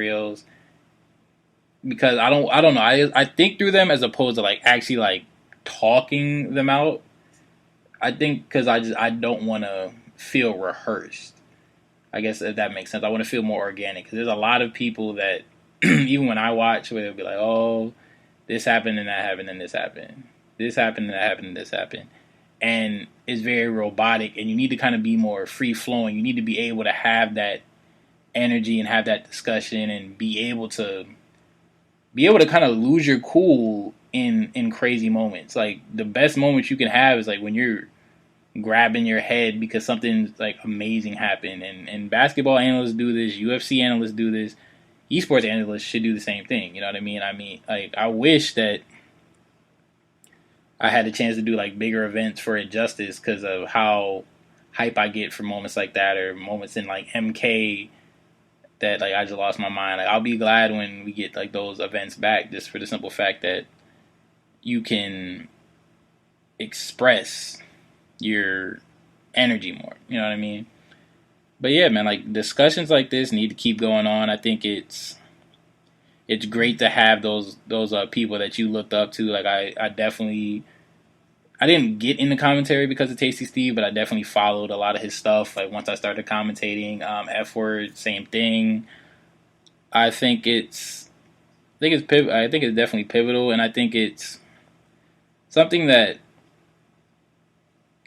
scenarios because I don't know. I think through them as opposed to like actually like talking them out. I think because I don't want to feel rehearsed. I guess if that makes sense. I want to feel more organic because there's a lot of people that even when I watch, where they'll be like, "Oh, this happened and that happened and this happened, this happened and that happened and this happened," and it's very robotic. And you need to kind of be more free flowing. You need to be able to have that energy and have that discussion and be able to kind of lose your cool in crazy moments. Like the best moments you can have is like when you're grabbing your head because something like amazing happened. And basketball analysts do this, UFC analysts do this, esports analysts should do the same thing. You know what I mean? I mean, like I wish that I had a chance to do like bigger events for it justice because of how hype I get for moments like that or moments in like MK that like I just lost my mind. Like I'll be glad when we get like those events back, just for the simple fact that you can express your energy more. You know what I mean? But yeah, man, like discussions like this need to keep going on. I think it's great to have those people that you looked up to. Like I definitely I didn't get into commentary because of Tasty Steve, but I definitely followed a lot of his stuff. Like once I started commentating, F Word, same thing. I think I think it's definitely pivotal, and I think it's something that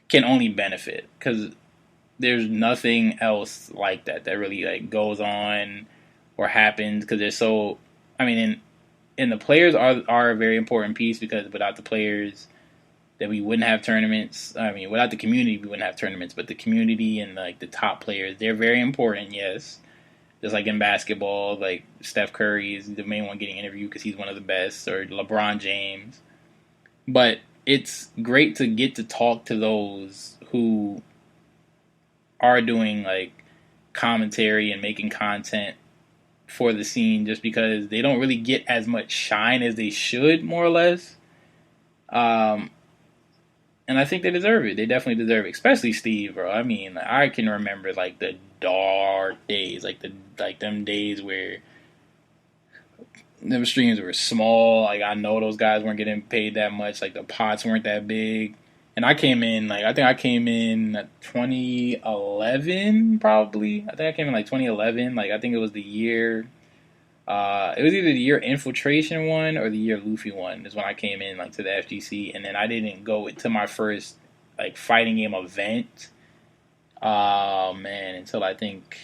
can only benefit because there's nothing else like that really like goes on or happens because they're so. I mean, and the players are a very important piece because without the players, that we wouldn't have tournaments. I mean, without the community, we wouldn't have tournaments. But the community and like the top players, they're very important. Yes, just like in basketball, like Steph Curry is the main one getting interviewed because he's one of the best, or LeBron James. But it's great to get to talk to those who are doing like commentary and making content for the scene, just because they don't really get as much shine as they should, more or less. And I think they deserve it. They definitely deserve it, especially Steve, bro. I mean, I can remember like the dark days, like them days where them streams were small. Like I know those guys weren't getting paid that much. Like the pots weren't that big. And I came in like I think I came in 2011 probably. I think I came in like 2011. Like I think it was the year. It was either the year Infiltration won or the year Luffy won is when I came in like to the FGC, and then I didn't go to my first like fighting game event. Man, until I think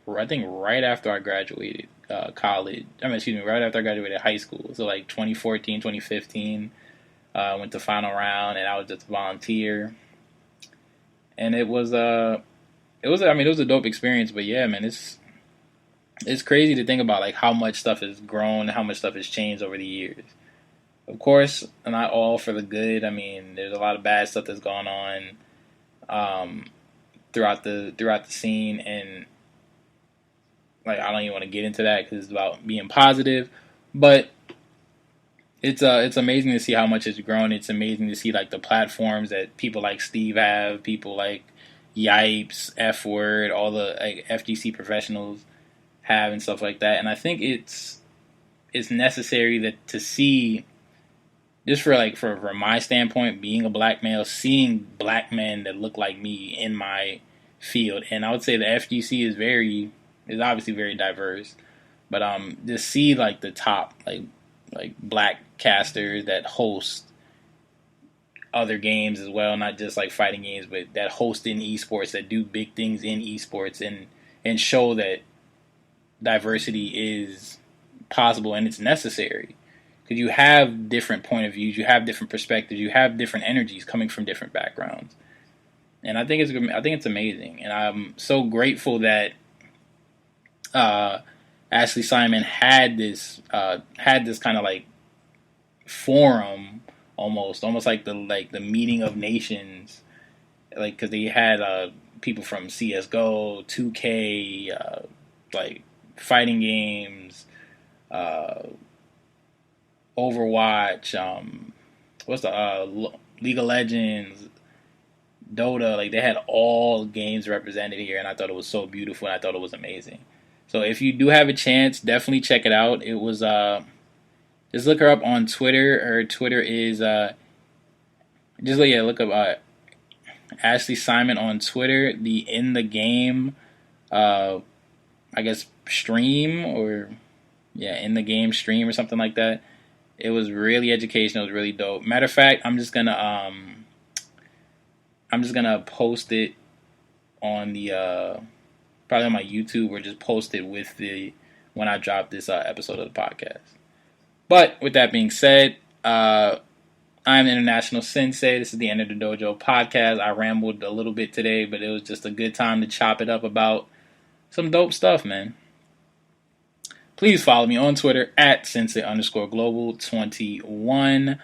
right after I graduated college. I mean, excuse me, right after I graduated high school. So like 2014, 2015, went to final round, and I was just a volunteer, and it was I mean, it was a dope experience. But yeah, man, it's crazy to think about like how much stuff has grown, how much stuff has changed over the years. Of course, not all for the good. I mean, there's a lot of bad stuff that's gone on throughout the scene, and like I don't even want to get into that because it's about being positive. But it's amazing to see how much it's grown. It's amazing to see like the platforms that people like Steve have, people like Yipes, F Word, all the like FGC professionals have and stuff like that. And I think it's necessary that to see, just for my standpoint, being a black male, seeing black men that look like me in my field. And I would say the FGC is obviously very diverse, but to see like the top like black casters that host other games as well, not just like fighting games, but that host in esports, that do big things in esports, and show that diversity is possible and it's necessary, because you have different point of views, you have different perspectives, you have different energies coming from different backgrounds, and I think it's amazing, and I'm so grateful that Ashley Simon had this kind of like forum, almost like the meeting of nations, like because they had people from CS:GO, 2K, like fighting games, Overwatch, what's the League of Legends, Dota. Like they had all games represented here, and I thought it was so beautiful, and I thought it was amazing. So if you do have a chance, definitely check it out. It was just look her up on Twitter. Her Twitter is look up Ashley Simon on Twitter. The In the Game, I guess stream In the Game stream or something like that. It was really educational. It was really dope. Matter of fact, I'm just gonna post it on the probably on my YouTube, or just post it with when I drop this episode of the podcast. But with that being said, I'm International Sensei. This is the End of the Dojo podcast. I rambled a little bit today, but it was just a good time to chop it up about some dope stuff, man. Please follow me on Twitter at Sensei_Global21.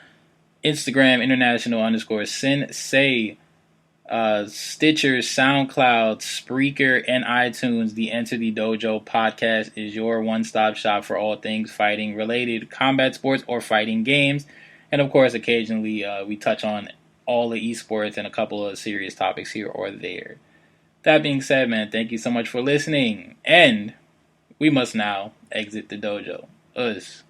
Instagram, International_Sensei. Stitcher, SoundCloud, Spreaker, and iTunes. The Enter the Dojo podcast is your one-stop shop for all things fighting related, combat sports, or fighting games. And of course, occasionally we touch on all the esports and a couple of serious topics here or there. That being said, man, thank you so much for listening. And we must now exit the dojo. Us.